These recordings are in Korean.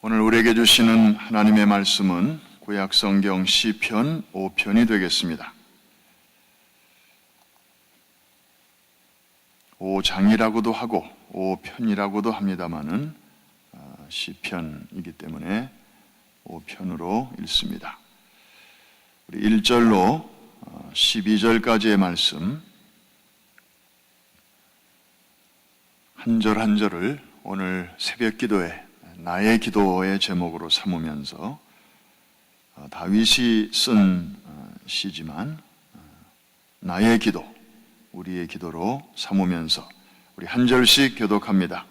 오늘 우리에게 주시는 하나님의 말씀은 구약성경 시편 5편이 되겠습니다. 5장이라고도 하고 5편이라고도 합니다마는 시편이기 때문에 5편으로 읽습니다. 우리 1절로 12절까지의 말씀 한 절 한 절을 오늘 새벽 기도에 나의 기도의 제목으로 삼으면서 다윗이 쓴 시지만 나의 기도, 우리의 기도로 삼으면서 우리 한 절씩 교독합니다.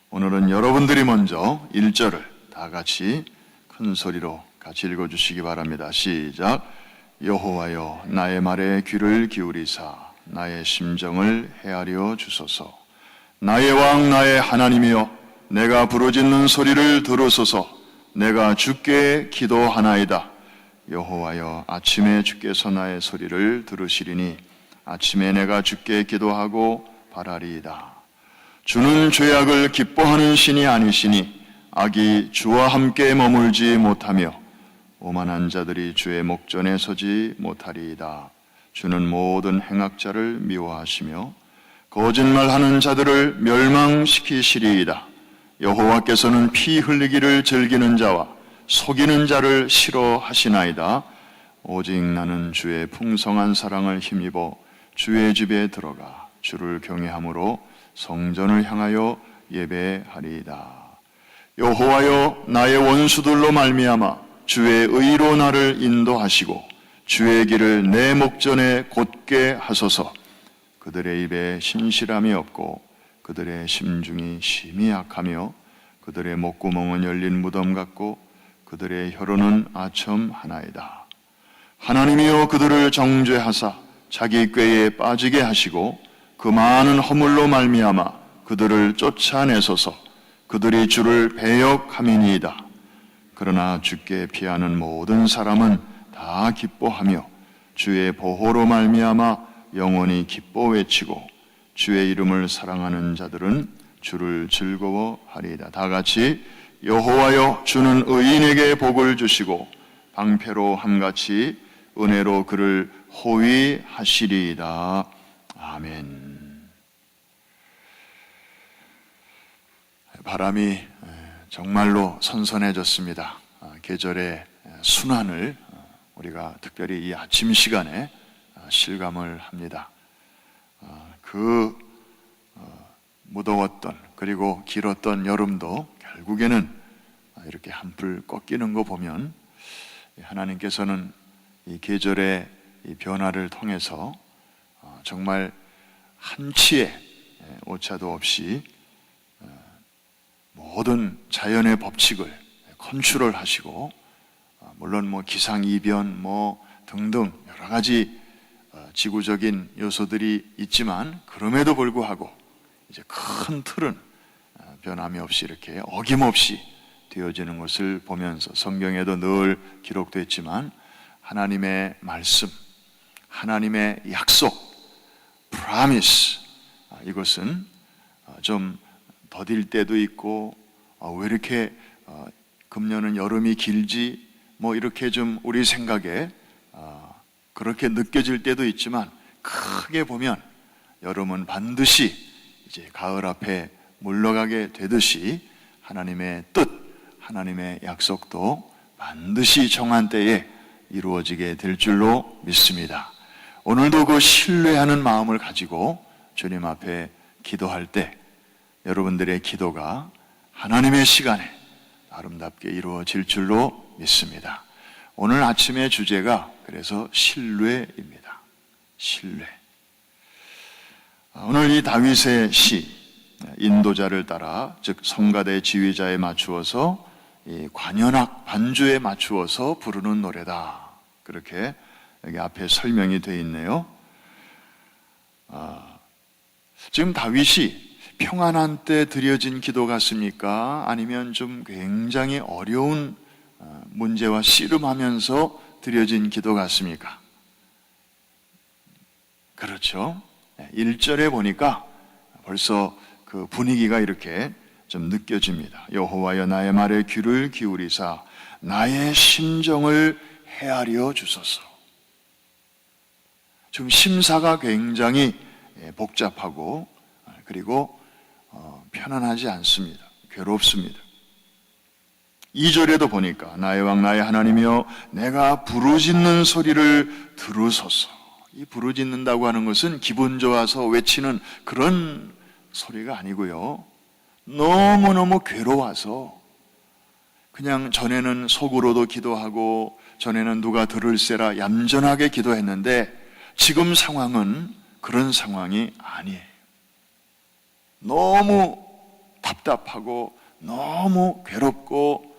오늘은 여러분들이 먼저 1절을 다 같이 큰 소리로 같이 읽어주시기 바랍니다. 시작. 여호와여 나의 말에 귀를 기울이사 나의 심정을 헤아려 주소서. 나의 왕 나의 하나님이여 내가 부르짖는 소리를 들으소서. 내가 주께 기도하나이다. 여호와여 아침에 주께서 나의 소리를 들으시리니 아침에 내가 주께 기도하고 바라리이다. 주는 죄악을 기뻐하는 신이 아니시니 악이 주와 함께 머물지 못하며 오만한 자들이 주의 목전에 서지 못하리이다. 주는 모든 행악자를 미워하시며 거짓말하는 자들을 멸망시키시리이다. 여호와께서는 피 흘리기를 즐기는 자와 속이는 자를 싫어하시나이다. 오직 나는 주의 풍성한 사랑을 힘입어 주의 집에 들어가 주를 경외함으로 성전을 향하여 예배하리이다. 여호와여 나의 원수들로 말미암아 주의 의로 나를 인도하시고 주의 길을 내 목전에 곧게 하소서. 그들의 입에 신실함이 없고 그들의 심중이 심히 약하며 그들의 목구멍은 열린 무덤 같고 그들의 혀로는 아첨하나이다. 하나님이여 그들을 정죄하사 자기 꾀에 빠지게 하시고 그 많은 허물로 말미암아 그들을 쫓아내소서. 그들이 주를 배역함이니이다. 그러나 주께 피하는 모든 사람은 다 기뻐하며 주의 보호로 말미암아 영원히 기뻐 외치고 주의 이름을 사랑하는 자들은 주를 즐거워하리이다. 다 같이 여호와여 주는 의인에게 복을 주시고 방패로 함같이 은혜로 그를 호위하시리이다. 아멘. 바람이 정말로 선선해졌습니다. 계절의 순환을 우리가 특별히 이 아침 시간에 실감을 합니다. 그 무더웠던 그리고 길었던 여름도 결국에는 이렇게 한풀 꺾이는 거 보면 하나님께서는 이 계절의 이 변화를 통해서 정말 한치의 오차도 없이 모든 자연의 법칙을 컨트롤 하시고 물론 기상이변 등등 여러 가지 지구적인 요소들이 있지만 그럼에도 불구하고 이제 큰 틀은 변함이 없이 이렇게 어김없이 되어지는 것을 보면서 성경에도 늘 기록됐지만 하나님의 말씀, 하나님의 약속, promise 이것은 좀 더딜 때도 있고 왜 이렇게 금년은 여름이 길지 이렇게 좀 우리 생각에 그렇게 느껴질 때도 있지만 크게 보면 여름은 반드시 이제 가을 앞에 물러가게 되듯이 하나님의 뜻, 하나님의 약속도 반드시 정한 때에 이루어지게 될 줄로 믿습니다. 오늘도 그 신뢰하는 마음을 가지고 주님 앞에 기도할 때 여러분들의 기도가 하나님의 시간에 아름답게 이루어질 줄로 믿습니다. 오늘 아침의 주제가 그래서 신뢰입니다. 신뢰. 오늘 이 다윗의 시, 인도자를 따라 즉 성가대 지휘자에 맞추어서 이 관현악 반주에 맞추어서 부르는 노래다. 그렇게 여기 앞에 설명이 되어 있네요. 지금 다윗이 평안한 때 드려진 기도 같습니까? 아니면 좀 굉장히 어려운 문제와 씨름하면서 드려진 기도 같습니까? 그렇죠. 1절에 보니까 벌써 그 분위기가 이렇게 좀 느껴집니다. 여호와여 나의 말에 귀를 기울이사 나의 심정을 헤아려 주소서. 지금 심사가 굉장히 복잡하고 그리고 편안하지 않습니다. 괴롭습니다. 2절에도 보니까 나의 왕 나의 하나님이여 내가 부르짖는 소리를 들으소서. 이 부르짖는다고 하는 것은 기분 좋아서 외치는 그런 소리가 아니고요. 너무너무 괴로워서 그냥 전에는 속으로도 기도하고 전에는 누가 들을세라 얌전하게 기도했는데 지금 상황은 그런 상황이 아니에요. 너무 답답하고 너무 괴롭고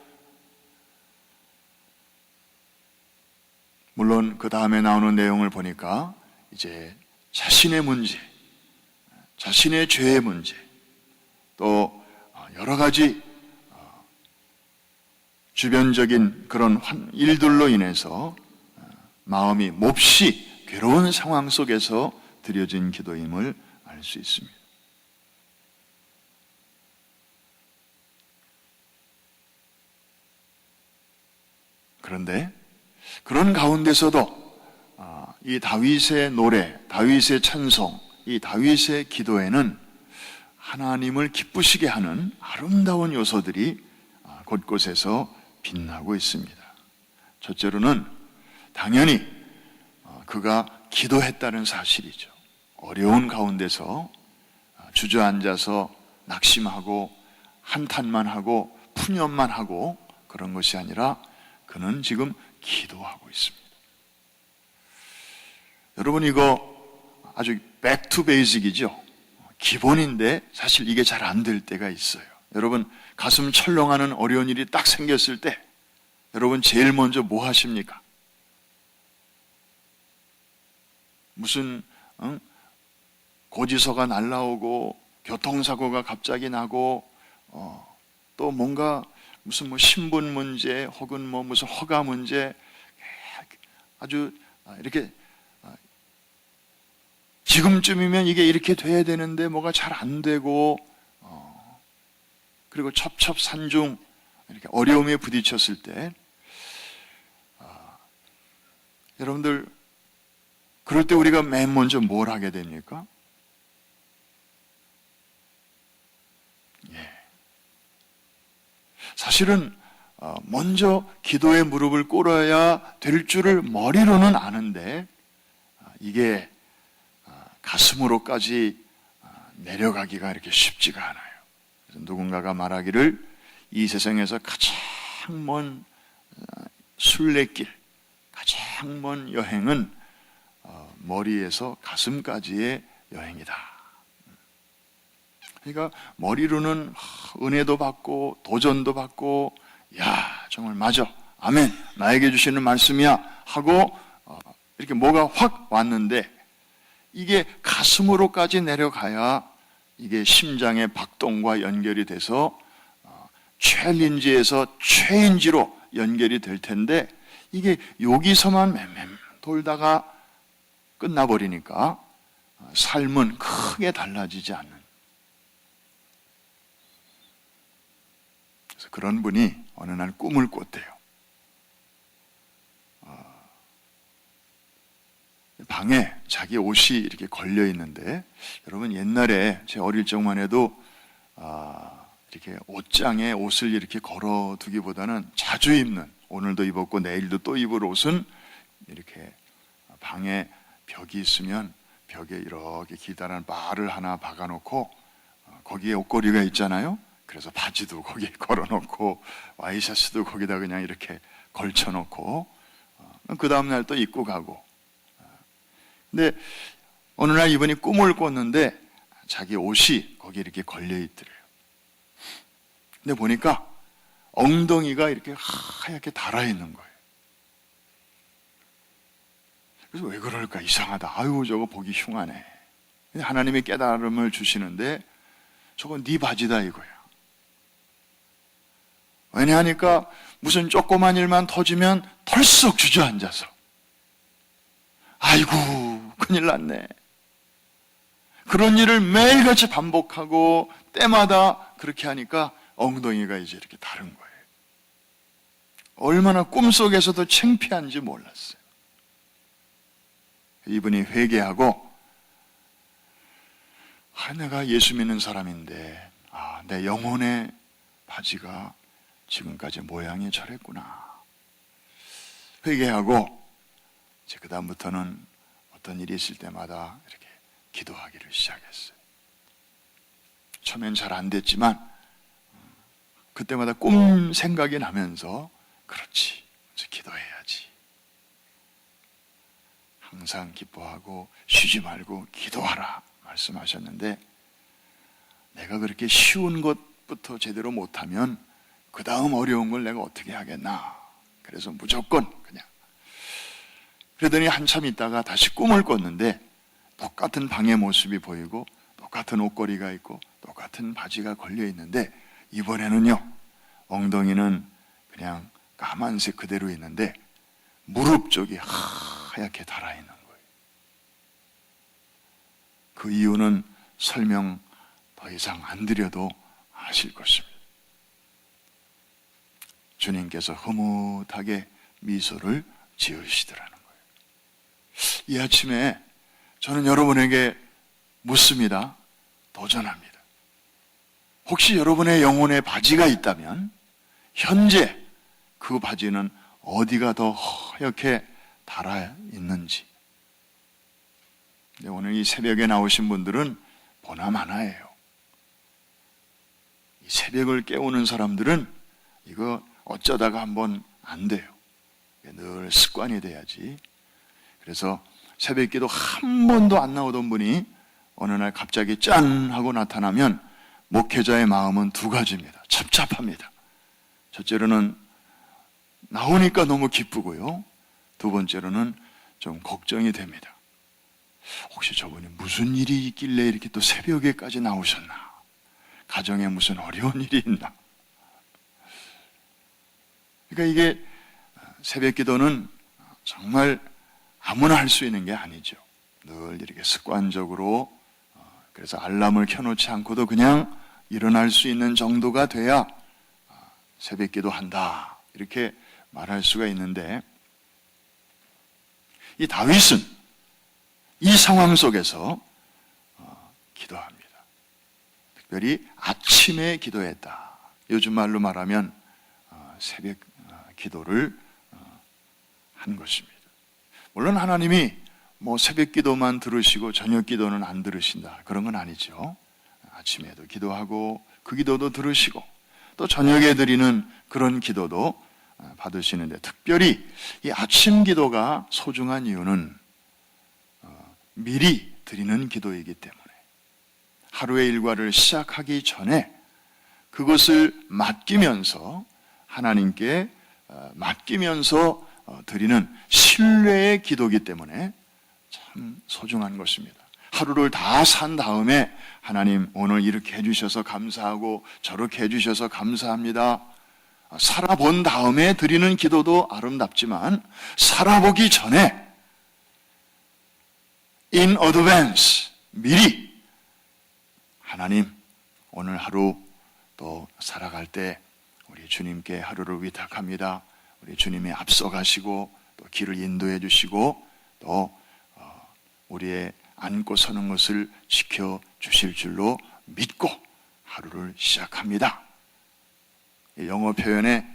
물론 그 다음에 나오는 내용을 보니까 이제 자신의 문제, 자신의 죄의 문제, 또 여러 가지 주변적인 그런 일들로 인해서 마음이 몹시 괴로운 상황 속에서 드려진 기도임을 알 수 있습니다. 그런데 그런 가운데서도 이 다윗의 노래, 다윗의 찬송, 이 다윗의 기도에는 하나님을 기쁘시게 하는 아름다운 요소들이 곳곳에서 빛나고 있습니다. 첫째로는 당연히 그가 기도했다는 사실이죠. 어려운 가운데서 주저앉아서 낙심하고 한탄만 하고 푸념만 하고 그런 것이 아니라 그는 지금 기도하고 있습니다. 여러분 이거 아주 back to basic이죠. 기본인데 사실 이게 잘 안 될 때가 있어요. 여러분 가슴 철렁하는 어려운 일이 딱 생겼을 때 여러분 제일 먼저 뭐 하십니까? 무슨 고지서가 날라오고 교통사고가 갑자기 나고 또 뭔가 무슨 뭐 신분 문제 혹은 뭐 무슨 허가 문제 아주 이렇게 지금쯤이면 이게 이렇게 돼야 되는데 뭐가 잘 안 되고 그리고 첩첩산중 이렇게 어려움에 부딪혔을 때 여러분들 그럴 때 우리가 맨 먼저 뭘 하게 됩니까? 사실은 먼저 기도의 무릎을 꿇어야 될 줄을 머리로는 아는데 이게 가슴으로까지 내려가기가 이렇게 쉽지가 않아요. 그래서 누군가가 말하기를 이 세상에서 가장 먼 순례길, 가장 먼 여행은 머리에서 가슴까지의 여행이다. 그러니까 머리로는 은혜도 받고 도전도 받고 야 정말 맞아 아멘 나에게 주시는 말씀이야 하고 이렇게 뭐가 확 왔는데 이게 가슴으로까지 내려가야 이게 심장의 박동과 연결이 돼서 챌린지에서 체인지로 연결이 될 텐데 이게 여기서만 맴맴 돌다가 끝나버리니까 삶은 크게 달라지지 않는 그래서 그런 분이 어느 날 꿈을 꿨대요. 방에 자기 옷이 이렇게 걸려 있는데 여러분 옛날에 제 어릴 적만 해도 이렇게 옷장에 옷을 이렇게 걸어두기보다는 자주 입는 오늘도 입었고 내일도 또 입을 옷은 이렇게 방에 벽이 있으면 벽에 이렇게 기다란 바를 하나 박아놓고 거기에 옷걸이가 있잖아요. 그래서 바지도 거기에 걸어놓고 와이셔츠도 거기다 그냥 이렇게 걸쳐놓고 그 다음날 또 입고 가고 근데 어느 날 이분이 꿈을 꿨는데 자기 옷이 거기에 이렇게 걸려있더래요. 근데 보니까 엉덩이가 이렇게 하얗게 달아있는 거예요. 그래서 왜 그럴까 이상하다. 아유 저거 보기 흉하네. 하나님이 깨달음을 주시는데 저건 네 바지다 이거야. 왜냐하니까 무슨 조그만 일만 터지면 털썩 주저앉아서 아이고 큰일 났네. 그런 일을 매일같이 반복하고 때마다 그렇게 하니까 엉덩이가 이제 이렇게 다른 거예요. 얼마나 꿈속에서도 창피한지 몰랐어요. 이분이 회개하고 내가 예수 믿는 사람인데 내 영혼의 바지가 지금까지 모양이 저랬구나. 회개하고 이제 그 다음부터는 어떤 일이 있을 때마다 이렇게 기도하기를 시작했어요. 처음엔 잘 안 됐지만 그때마다 꿈 생각이 나면서 그렇지, 이제 기도해야지. 항상 기뻐하고 쉬지 말고 기도하라 말씀하셨는데, 내가 그렇게 쉬운 것부터 제대로 못하면 그 다음 어려운 걸 내가 어떻게 하겠나. 그래서 무조건 그냥. 그러더니 한참 있다가 다시 꿈을 꿨는데 똑같은 방의 모습이 보이고 똑같은 옷걸이가 있고 똑같은 바지가 걸려 있는데, 이번에는요 엉덩이는 그냥 까만색 그대로 있는데 무릎 쪽이 하얗게 달아있는 거예요. 그 이유는 설명 더 이상 안 드려도 아실 것입니다. 주님께서 흐뭇하게 미소를 지으시더라는 거예요. 이 아침에 저는 여러분에게 묻습니다. 도전합니다. 혹시 여러분의 영혼에 바지가 있다면 현재 그 바지는 어디가 더 하얗게 달아 있는지. 오늘 이 새벽에 나오신 분들은 보남 하나예요. 이 새벽을 깨우는 사람들은 이거 어쩌다가 한번 안 돼요. 늘 습관이 돼야지. 그래서 새벽기도 한 번도 안 나오던 분이 어느 날 갑자기 짠 하고 나타나면 목회자의 마음은 두 가지입니다. 찹찹합니다. 첫째로는 나오니까 너무 기쁘고요. 두 번째로는 좀 걱정이 됩니다. 혹시 저분이 무슨 일이 있길래 이렇게 또 새벽에까지 나오셨나? 가정에 무슨 어려운 일이 있나? 그러니까 이게 새벽 기도는 정말 아무나 할 수 있는 게 아니죠. 늘 이렇게 습관적으로, 그래서 알람을 켜놓지 않고도 그냥 일어날 수 있는 정도가 돼야 새벽 기도 한다, 이렇게 말할 수가 있는데, 이 다윗은 이 상황 속에서 기도합니다. 특별히 아침에 기도했다. 요즘 말로 말하면 새벽 기도를 한 것입니다. 물론 하나님이 새벽 기도만 들으시고 저녁 기도는 안 들으신다, 그런 건 아니죠. 아침에도 기도하고 그 기도도 들으시고 또 저녁에 드리는 그런 기도도 받으시는데, 특별히 이 아침 기도가 소중한 이유는 미리 드리는 기도이기 때문에 하루의 일과를 시작하기 전에 그것을 맡기면서 하나님께 맡기면서 드리는 신뢰의 기도이기 때문에 참 소중한 것입니다. 하루를 다 산 다음에 하나님 오늘 이렇게 해주셔서 감사하고 저렇게 해주셔서 감사합니다, 살아본 다음에 드리는 기도도 아름답지만 살아보기 전에 in advance, 미리 하나님 오늘 하루 또 살아갈 때 우리 주님께 하루를 위탁합니다. 우리 주님이 앞서가시고 또 길을 인도해 주시고 또 우리의 앉고 서는 것을 지켜주실 줄로 믿고 하루를 시작합니다. 영어 표현에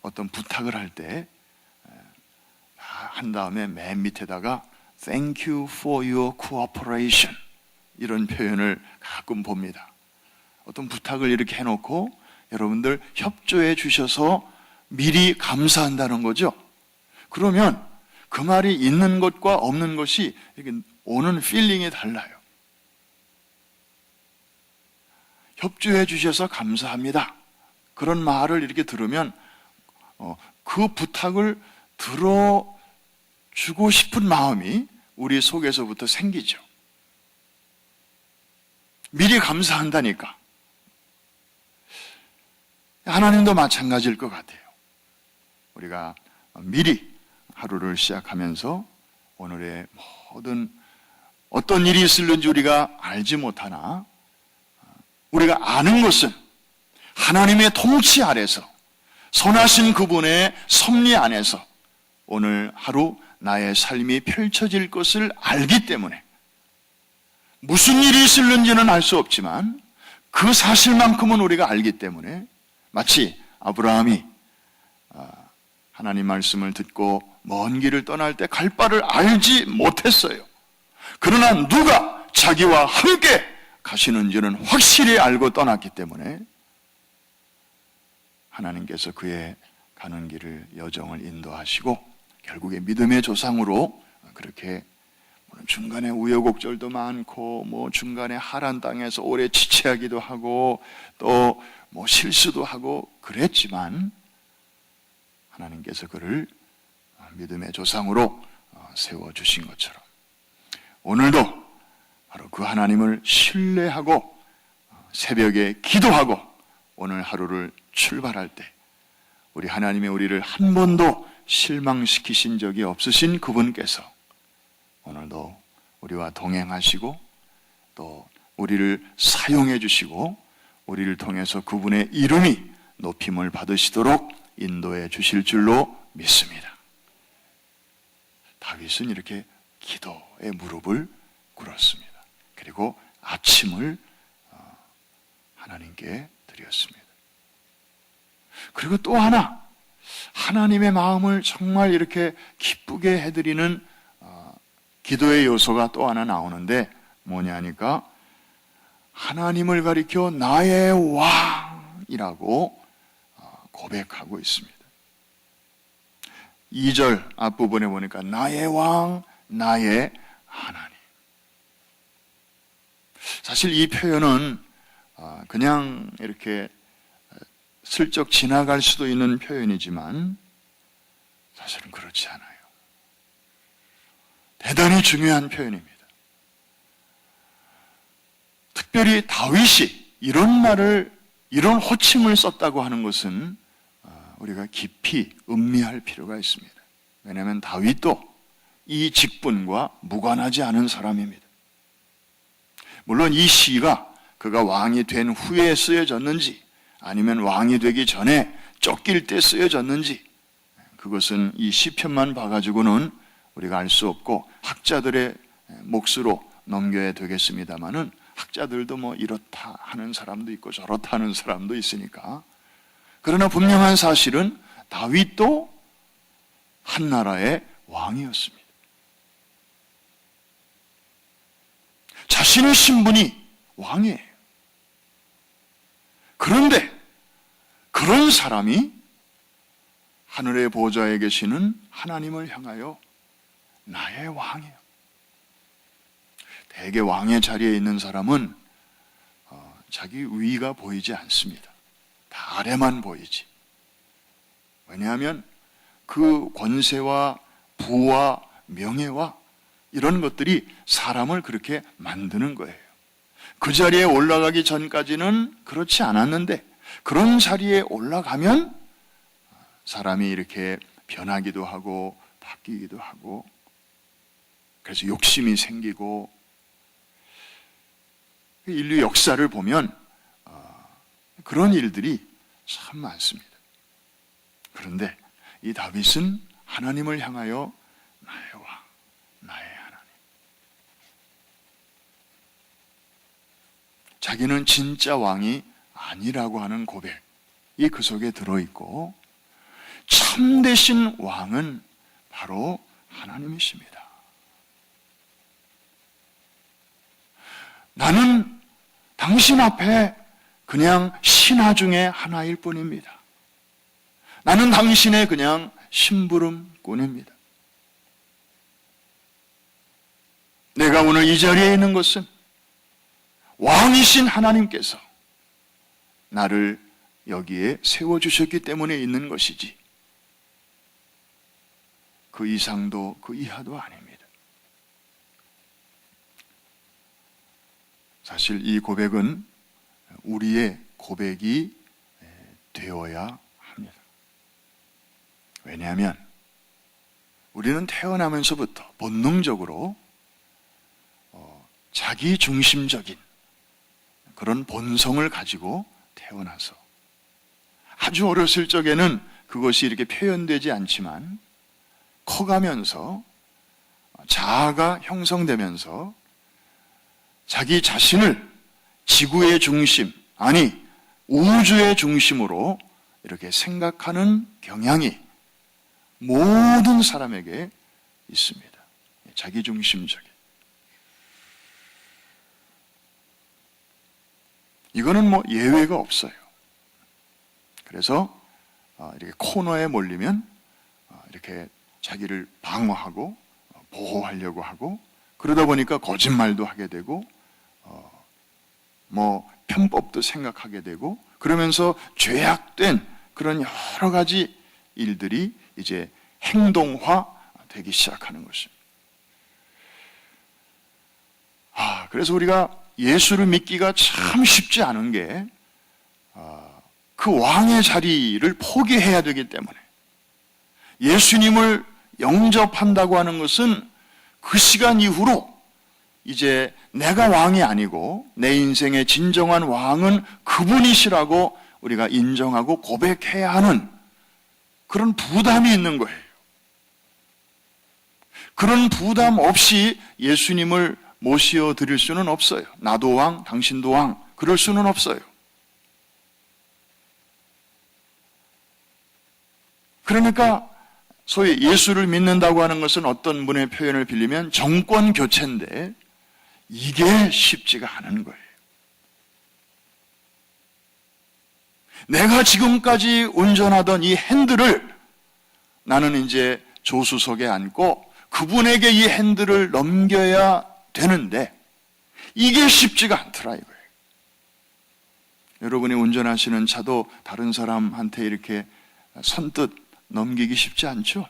어떤 부탁을 할 때 한 다음에 맨 밑에다가 Thank you for your cooperation, 이런 표현을 가끔 봅니다. 어떤 부탁을 이렇게 해놓고 여러분들 협조해 주셔서 미리 감사한다는 거죠. 그러면 그 말이 있는 것과 없는 것이 이렇게 오는 필링이 달라요. 협조해 주셔서 감사합니다, 그런 말을 이렇게 들으면 그 부탁을 들어주고 싶은 마음이 우리 속에서부터 생기죠. 미리 감사한다니까. 하나님도 마찬가지일 것 같아요. 우리가 미리 하루를 시작하면서 오늘의 모든 어떤 일이 있을는지 우리가 알지 못하나 우리가 아는 것은 하나님의 통치 아래서 선하신 그분의 섭리 안에서 오늘 하루 나의 삶이 펼쳐질 것을 알기 때문에 무슨 일이 있을는지는 알 수 없지만 그 사실만큼은 우리가 알기 때문에 마치 아브라함이 하나님 말씀을 듣고 먼 길을 떠날 때 갈 바를 알지 못했어요. 그러나 누가 자기와 함께 가시는지는 확실히 알고 떠났기 때문에 하나님께서 그의 가는 길을 여정을 인도하시고 결국에 믿음의 조상으로 그렇게 중간에 우여곡절도 많고 중간에 하란 땅에서 오래 지체하기도 하고 또 실수도 하고 그랬지만 하나님께서 그를 믿음의 조상으로 세워주신 것처럼 오늘도 바로 그 하나님을 신뢰하고 새벽에 기도하고 오늘 하루를 출발할 때 우리 하나님의 우리를 한 번도 실망시키신 적이 없으신 그분께서 오늘도 우리와 동행하시고 또 우리를 사용해 주시고 우리를 통해서 그분의 이름이 높임을 받으시도록 인도해 주실 줄로 믿습니다. 다윗은 이렇게 기도의 무릎을 꿇었습니다. 그리고 아침을 하나님께 드렸습니다. 그리고 또 하나 하나님의 마음을 정말 이렇게 기쁘게 해드리는 기도의 요소가 또 하나 나오는데 뭐냐 하니까 하나님을 가리켜 나의 왕이라고 고백하고 있습니다. 2절 앞부분에 보니까 나의 왕, 나의 하나님. 사실 이 표현은 그냥 이렇게 슬쩍 지나갈 수도 있는 표현이지만 사실은 그렇지 않아요. 대단히 중요한 표현입니다. 특별히 다윗이 이런 말을, 이런 호칭을 썼다고 하는 것은 우리가 깊이 음미할 필요가 있습니다. 왜냐하면 다윗도 이 직분과 무관하지 않은 사람입니다. 물론 이 시가 그가 왕이 된 후에 쓰여졌는지 아니면 왕이 되기 전에 쫓길 때 쓰여졌는지 그것은 이 시편만 봐가지고는 우리가 알 수 없고 학자들의 몫으로 넘겨야 되겠습니다만은 학자들도 이렇다 하는 사람도 있고 저렇다 하는 사람도 있으니까 그러나 분명한 사실은 다윗도 한 나라의 왕이었습니다. 자신의 신분이 왕이에요. 그런데 그런 사람이 하늘의 보좌에 계시는 하나님을 향하여 나의 왕이에요. 대개 왕의 자리에 있는 사람은 자기 위가 보이지 않습니다. 다 아래만 보이지. 왜냐하면 그 권세와 부와 명예와 이런 것들이 사람을 그렇게 만드는 거예요. 그 자리에 올라가기 전까지는 그렇지 않았는데 그런 자리에 올라가면 사람이 이렇게 변하기도 하고 바뀌기도 하고 그래서 욕심이 생기고 인류 역사를 보면 그런 일들이 참 많습니다. 그런데 이 다윗은 하나님을 향하여 나의 왕, 나의 하나님. 자기는 진짜 왕이 아니라고 하는 고백이 그 속에 들어있고 참되신 왕은 바로 하나님이십니다. 나는 당신 앞에 그냥 신하 중에 하나일 뿐입니다. 나는 당신의 그냥 심부름꾼입니다. 내가 오늘 이 자리에 있는 것은 왕이신 하나님께서 나를 여기에 세워주셨기 때문에 있는 것이지 그 이상도 그 이하도 아닙니다. 사실 이 고백은 우리의 고백이 되어야 합니다. 왜냐하면 우리는 태어나면서부터 본능적으로 자기 중심적인 그런 본성을 가지고 태어나서 아주 어렸을 적에는 그것이 이렇게 표현되지 않지만 커가면서 자아가 형성되면서 자기 자신을 지구의 중심, 아니 우주의 중심으로 이렇게 생각하는 경향이 모든 사람에게 있습니다. 자기 중심적인. 이거는 뭐 예외가 없어요. 그래서 이렇게 코너에 몰리면 이렇게 자기를 방어하고 보호하려고 하고, 그러다 보니까 거짓말도 하게 되고 뭐 편법도 생각하게 되고, 그러면서 죄악된 그런 여러 가지 일들이 이제 행동화 되기 시작하는 것입니다. 그래서 우리가 예수를 믿기가 참 쉽지 않은 게 그 왕의 자리를 포기해야 되기 때문에, 예수님을 영접한다고 하는 것은 그 시간 이후로 이제 내가 왕이 아니고 내 인생의 진정한 왕은 그분이시라고 우리가 인정하고 고백해야 하는 그런 부담이 있는 거예요. 그런 부담 없이 예수님을 모시어 드릴 수는 없어요. 나도 왕, 당신도 왕, 그럴 수는 없어요. 그러니까 소위 예수를 믿는다고 하는 것은 어떤 분의 표현을 빌리면 정권 교체인데, 이게 쉽지가 않은 거예요. 내가 지금까지 운전하던 이 핸들을 나는 이제 조수석에 앉고 그분에게 이 핸들을 넘겨야 되는데, 이게 쉽지가 않더라 이거예요. 여러분이 운전하시는 차도 다른 사람한테 이렇게 선뜻 넘기기 쉽지 않죠.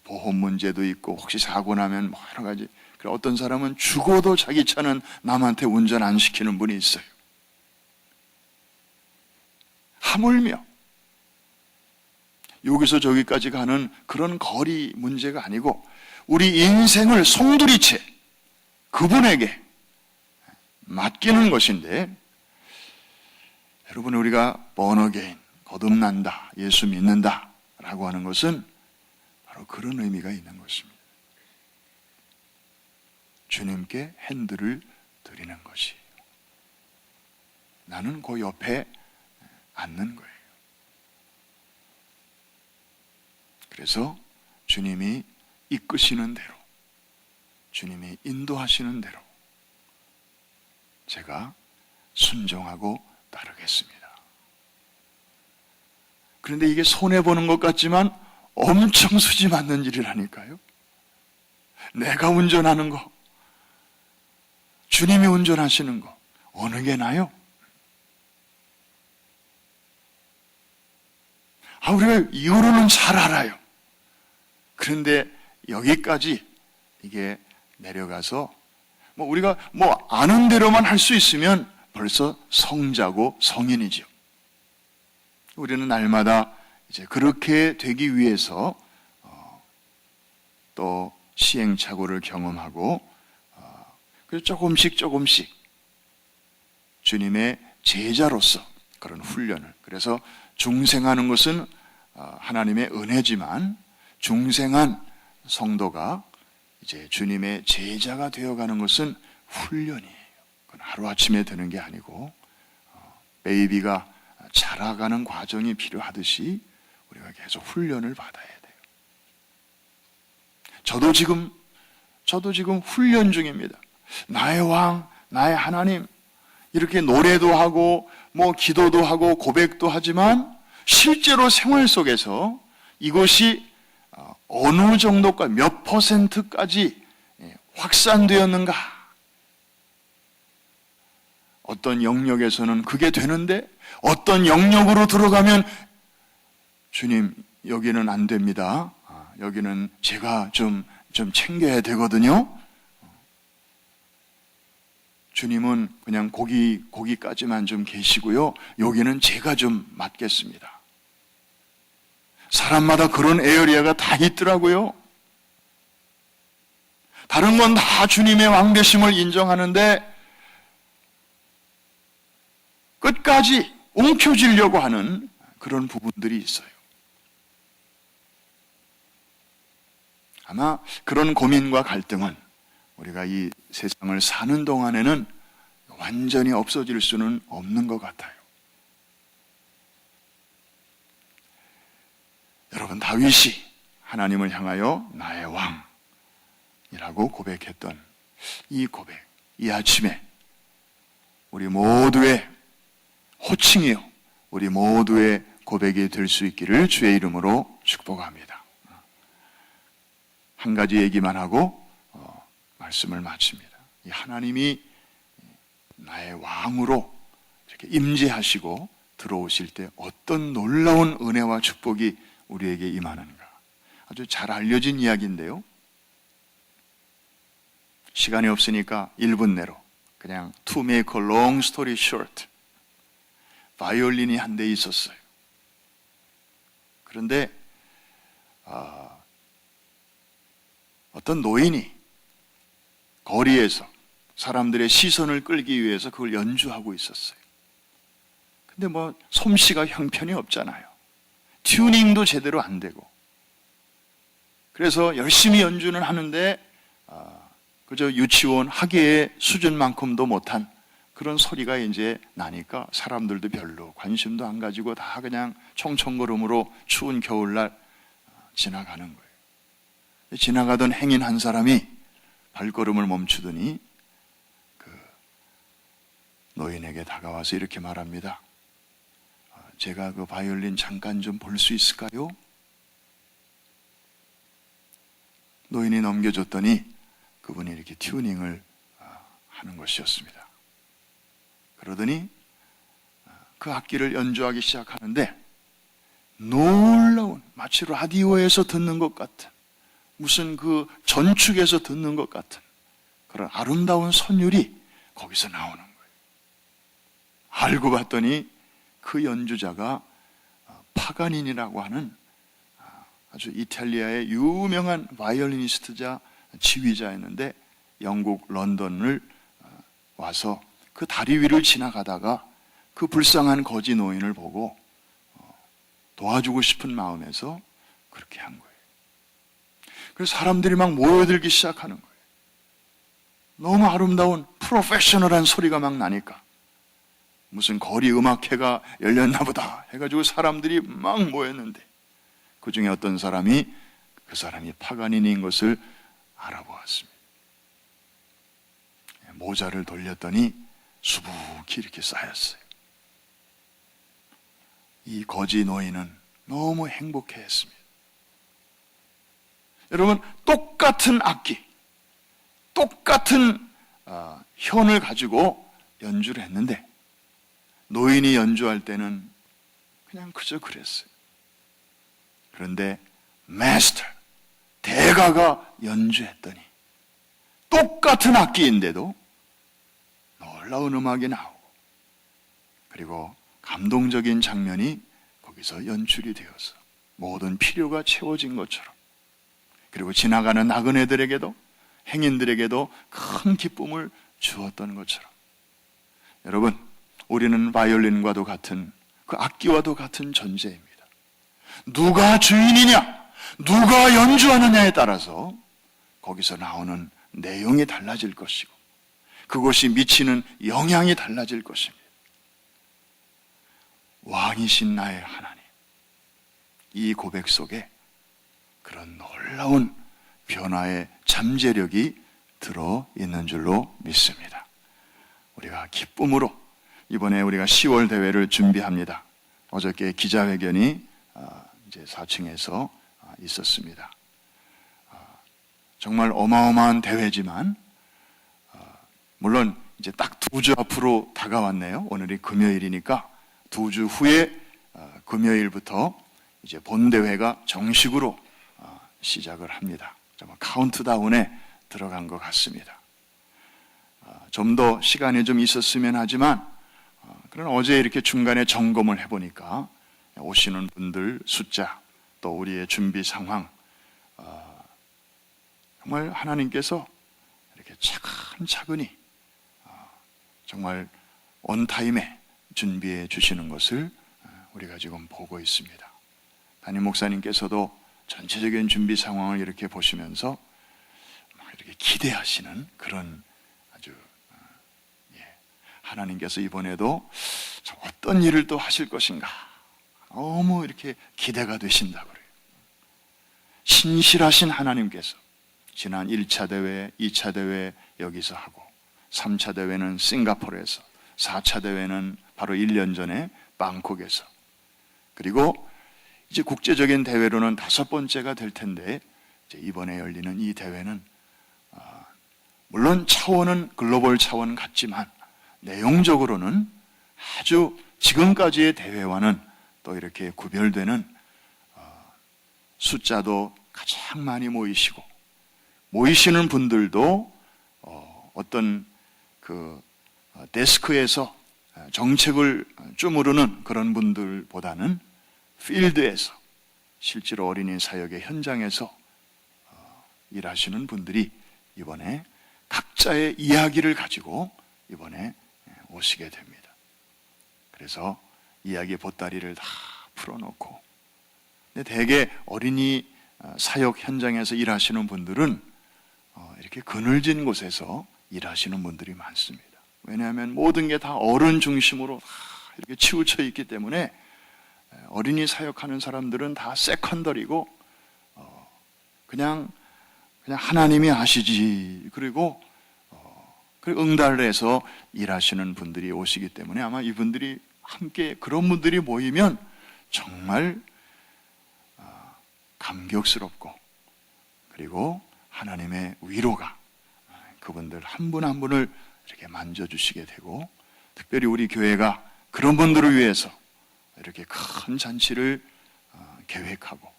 보험 문제도 있고 혹시 사고 나면 뭐 여러 가지. 어떤 사람은 죽어도 자기 차는 남한테 운전 안 시키는 분이 있어요. 하물며 여기서 저기까지 가는 그런 거리 문제가 아니고 우리 인생을 송두리째 그분에게 맡기는 것인데, 여러분, 우리가 번어게인, 거듭난다, 예수 믿는다 라고 하는 것은 바로 그런 의미가 있는 것입니다. 주님께 핸들을 드리는 것이에요. 나는 그 옆에 앉는 거예요. 그래서 주님이 이끄시는 대로, 주님이 인도하시는 대로 제가 순종하고 따르겠습니다. 그런데 이게 손해보는 것 같지만 엄청 수지 맞는 일이라니까요. 내가 운전하는 거, 주님이 운전하시는 거, 어느 게 나요? 우리가 이후로는 잘 알아요. 그런데 여기까지 이게 내려가서 우리가 아는 대로만 할 수 있으면 벌써 성자고 성인이죠. 우리는 날마다 이제 그렇게 되기 위해서 또 시행착오를 경험하고 그래서 조금씩 주님의 제자로서 그런 훈련을, 그래서 중생하는 것은 하나님의 은혜지만 중생한 성도가 이제 주님의 제자가 되어가는 것은 훈련이에요. 그건 하루아침에 되는 게 아니고 베이비가 자라가는 과정이 필요하듯이 우리가 계속 훈련을 받아야 돼요. 저도 지금 훈련 중입니다. 나의 왕, 나의 하나님, 이렇게 노래도 하고 기도도 하고 고백도 하지만 실제로 생활 속에서 이것이 어느 정도까지, 몇 %까지 확산되었는가? 어떤 영역에서는 그게 되는데 어떤 영역으로 들어가면 주님, 여기는 안 됩니다. 여기는 제가 좀 챙겨야 되거든요. 주님은 그냥 거기까지만 좀 계시고요. 여기는 제가 좀 맡겠습니다. 사람마다 그런 에어리아가 다 있더라고요. 다른 건 다 주님의 왕되심을 인정하는데 끝까지 움켜쥐려고 하는 그런 부분들이 있어요. 아마 그런 고민과 갈등은 우리가 이 세상을 사는 동안에는 완전히 없어질 수는 없는 것 같아요. 여러분, 다윗이 하나님을 향하여 나의 왕이라고 고백했던 이 고백, 이 아침에 우리 모두의 호칭이요, 우리 모두의 고백이 될 수 있기를 주의 이름으로 축복합니다. 한 가지 얘기만 하고 말씀을 마칩니다. 이 하나님이 나의 왕으로 이렇게 임재하시고 들어오실 때 어떤 놀라운 은혜와 축복이 우리에게 임하는가. 아주 잘 알려진 이야기인데요. 시간이 없으니까 1분 내로 그냥 to make a long story short, 바이올린이 한 대 있었어요. 그런데 어떤 노인이 거리에서 사람들의 시선을 끌기 위해서 그걸 연주하고 있었어요. 근데 뭐 솜씨가 형편이 없잖아요. 튜닝도 제대로 안 되고. 그래서 열심히 연주는 하는데 그저 유치원 학예의 수준만큼도 못한 그런 소리가 이제 나니까 사람들도 별로 관심도 안 가지고 다 그냥 청청걸음으로 추운 겨울날 지나가는 거예요. 지나가던 행인 한 사람이 발걸음을 멈추더니 그 노인에게 다가와서 이렇게 말합니다. 제가 그 바이올린 잠깐 좀 볼 수 있을까요? 노인이 넘겨줬더니 그분이 이렇게 튜닝을 하는 것이었습니다. 그러더니 그 악기를 연주하기 시작하는데 놀라운, 마치 라디오에서 듣는 것 같은, 무슨 그 전축에서 듣는 것 같은 그런 아름다운 선율이 거기서 나오는 거예요. 알고 봤더니 그 연주자가 파가니니라고 하는 아주 이탈리아의 유명한 바이올리니스트자 지휘자였는데 영국 런던을 와서 그 다리 위를 지나가다가 그 불쌍한 거지 노인을 보고 도와주고 싶은 마음에서 그렇게 한 거예요. 그래서 사람들이 막 모여들기 시작하는 거예요. 너무 아름다운 프로페셔널한 소리가 막 나니까 무슨 거리 음악회가 열렸나 보다 해가지고 사람들이 막 모였는데 그 중에 어떤 사람이 그 사람이 파가니니인 것을 알아보았습니다. 모자를 돌렸더니 수북히 이렇게 쌓였어요. 이 거지 노인은 너무 행복해했습니다. 여러분, 똑같은 악기, 똑같은 현을 가지고 연주를 했는데 노인이 연주할 때는 그냥 그저 그랬어요. 그런데 마스터, 대가가 연주했더니 똑같은 악기인데도 놀라운 음악이 나오고 그리고 감동적인 장면이 거기서 연출이 되어서 모든 필요가 채워진 것처럼, 그리고 지나가는 나그네들에게도 행인들에게도 큰 기쁨을 주었던 것처럼, 여러분, 우리는 바이올린과도 같은 그 악기와도 같은 존재입니다. 누가 주인이냐, 누가 연주하느냐에 따라서 거기서 나오는 내용이 달라질 것이고 그것이 미치는 영향이 달라질 것입니다. 왕이신 나의 하나님, 이 고백 속에 그런 놀라운 변화의 잠재력이 들어있는 줄로 믿습니다. 우리가 기쁨으로 이번에 우리가 10월 대회를 준비합니다. 어저께 기자회견이 이제 4층에서 있었습니다. 정말 어마어마한 대회지만 물론 이제 딱 2주 앞으로 다가왔네요. 오늘이 금요일이니까 2주 후에 금요일부터 이제 본대회가 정식으로 시작을 합니다. 정말 카운트다운에 들어간 것 같습니다. 좀 더 시간이 좀 있었으면 하지만 그런 어제 이렇게 중간에 점검을 해보니까 오시는 분들 숫자, 또 우리의 준비 상황, 정말 하나님께서 차근차근히 정말 온타임에 준비해 주시는 것을 우리가 지금 보고 있습니다. 담임 목사님께서도 전체적인 준비 상황을 이렇게 보시면서 이렇게 기대하시는 그런 아주 하나님께서 이번에도 어떤 일을 또 하실 것인가 너무 이렇게 기대가 되신다고 그래요. 신실하신 하나님께서 지난 1차 대회, 2차 대회 여기서 하고 3차 대회는 싱가포르에서 4차 대회는 바로 1년 전에 방콕에서 그리고 이제 국제적인 대회로는 5번째가 될 텐데 이제 이번에 열리는 이 대회는 물론 차원은 글로벌 차원 같지만 내용적으로는 아주 지금까지의 대회와는 또 이렇게 구별되는 숫자도 가장 많이 모이시는 분들도 어떤 그 데스크에서 정책을 쪼무르는 그런 분들보다는 필드에서 실제로 어린이 사역의 현장에서 일하시는 분들이 이번에 각자의 이야기를 가지고 이번에 오시게 됩니다. 그래서 이야기의 보따리를 다 풀어놓고 근데 대개 어린이 사역 현장에서 일하시는 분들은 이렇게 그늘진 곳에서 일하시는 분들이 많습니다. 왜냐하면 모든 게 다 어른 중심으로 다 이렇게 치우쳐 있기 때문에 어린이 사역하는 사람들은 다 세컨더리고 그냥 하나님이 하시지 그리고 응달을 해서 일하시는 분들이 오시기 때문에 아마 이분들이 함께 그런 분들이 모이면 정말 감격스럽고 그리고 하나님의 위로가 그분들 한 분 한 분을 이렇게 만져주시게 되고 특별히 우리 교회가 그런 분들을 위해서 이렇게 큰 잔치를 계획하고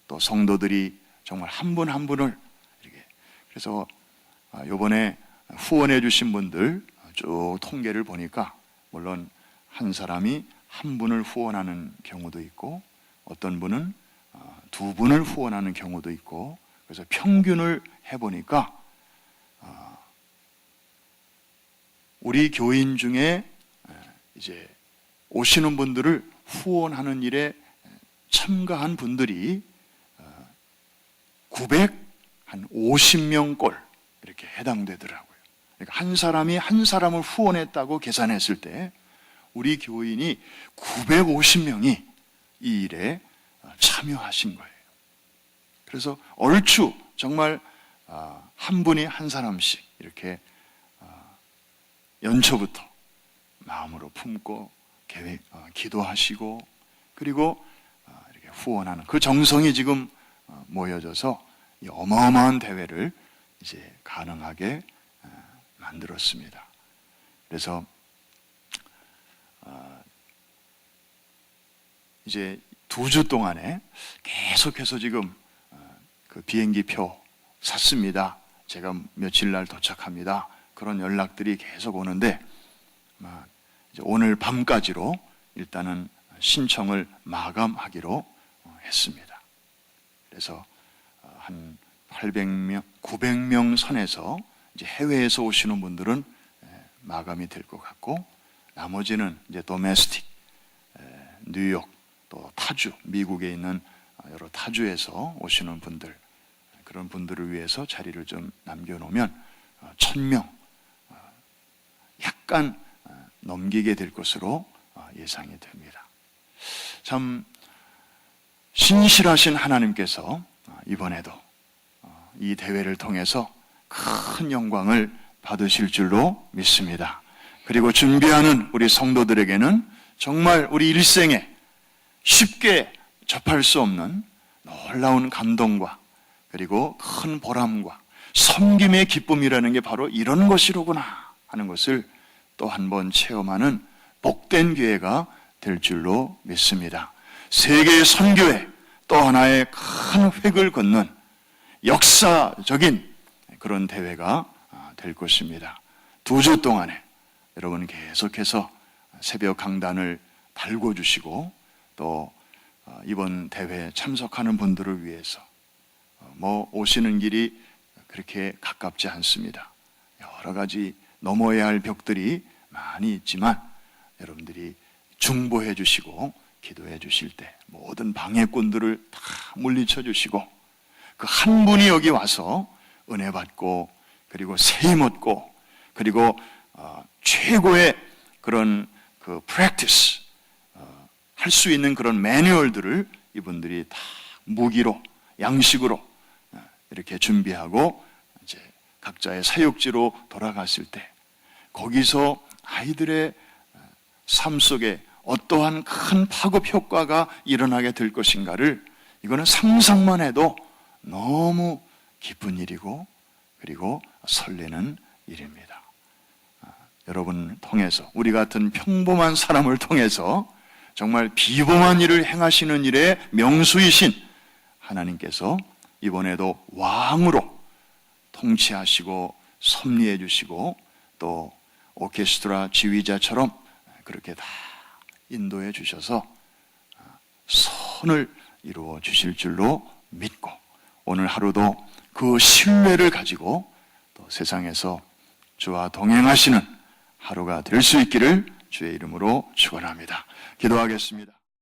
또 성도들이 정말 한 분 한 분을 이렇게 그래서 이번에 후원해 주신 분들 쭉 통계를 보니까 물론 한 사람이 한 분을 후원하는 경우도 있고 어떤 분은 두 분을 후원하는 경우도 있고 그래서 평균을 해보니까 우리 교인 중에 이제 오시는 분들을 후원하는 일에 참가한 분들이 950명꼴 이렇게 해당되더라고요. 그러니까 한 사람이 한 사람을 후원했다고 계산했을 때 우리 교인이 950명이 이 일에 참여하신 거예요. 그래서 얼추 정말 한 분이 한 사람씩 이렇게 연초부터 마음으로 품고 기도하시고 그리고 이렇게 후원하는 그 정성이 지금 모여져서 이 어마어마한 대회를 이제 가능하게 만들었습니다. 그래서 이제 2주 동안에 계속해서 지금 그 비행기표 샀습니다. 제가 며칠 날 도착합니다. 그런 연락들이 계속 오는데 이제 오늘 밤까지로 일단은 신청을 마감하기로 했습니다. 그래서 한 800명, 900명 선에서 이제 해외에서 오시는 분들은 마감이 될 것 같고 나머지는 이제 도메스틱, 뉴욕, 또 타주, 미국에 있는 여러 타주에서 오시는 분들 그런 분들을 위해서 자리를 좀 남겨놓으면 1000명 약간 넘기게 될 것으로 예상이 됩니다. 참 신실하신 하나님께서 이번에도 이 대회를 통해서 큰 영광을 받으실 줄로 믿습니다. 그리고 준비하는 우리 성도들에게는 정말 우리 일생에 쉽게 접할 수 없는 놀라운 감동과 그리고 큰 보람과 섬김의 기쁨이라는 게 바로 이런 것이로구나 하는 것을 또 한 번 체험하는 복된 기회가 될 줄로 믿습니다. 세계 선교의 또 하나의 큰 획을 걷는 역사적인 그런 대회가 될 것입니다. 2주 동안에 여러분 계속해서 새벽 강단을 달궈주시고 또 이번 대회에 참석하는 분들을 위해서 오시는 길이 그렇게 가깝지 않습니다. 여러 가지 넘어야 할 벽들이 많이 있지만 여러분들이 중보해 주시고 기도해 주실 때 모든 방해꾼들을 다 물리쳐 주시고 그 한 분이 여기 와서 은혜 받고 그리고 세임 얻고 그리고 최고의 그런 그 프랙티스 할 수 있는 그런 매뉴얼들을 이분들이 다 무기로 양식으로 이렇게 준비하고 이제 각자의 사역지로 돌아갔을 때 거기서 아이들의 삶 속에 어떠한 큰 파급 효과가 일어나게 될 것인가를 이거는 상상만 해도 너무 기쁜 일이고 그리고 설레는 일입니다. 여러분을 통해서 우리 같은 평범한 사람을 통해서 정말 비범한 일을 행하시는 일의 명수이신 하나님께서 이번에도 왕으로 통치하시고 섭리해 주시고 또 오케스트라 지휘자처럼 그렇게 다 인도해 주셔서 선을 이루어 주실 줄로 믿고 오늘 하루도 그 신뢰를 가지고 또 세상에서 주와 동행하시는 하루가 될 수 있기를 주의 이름으로 축원합니다. 기도하겠습니다.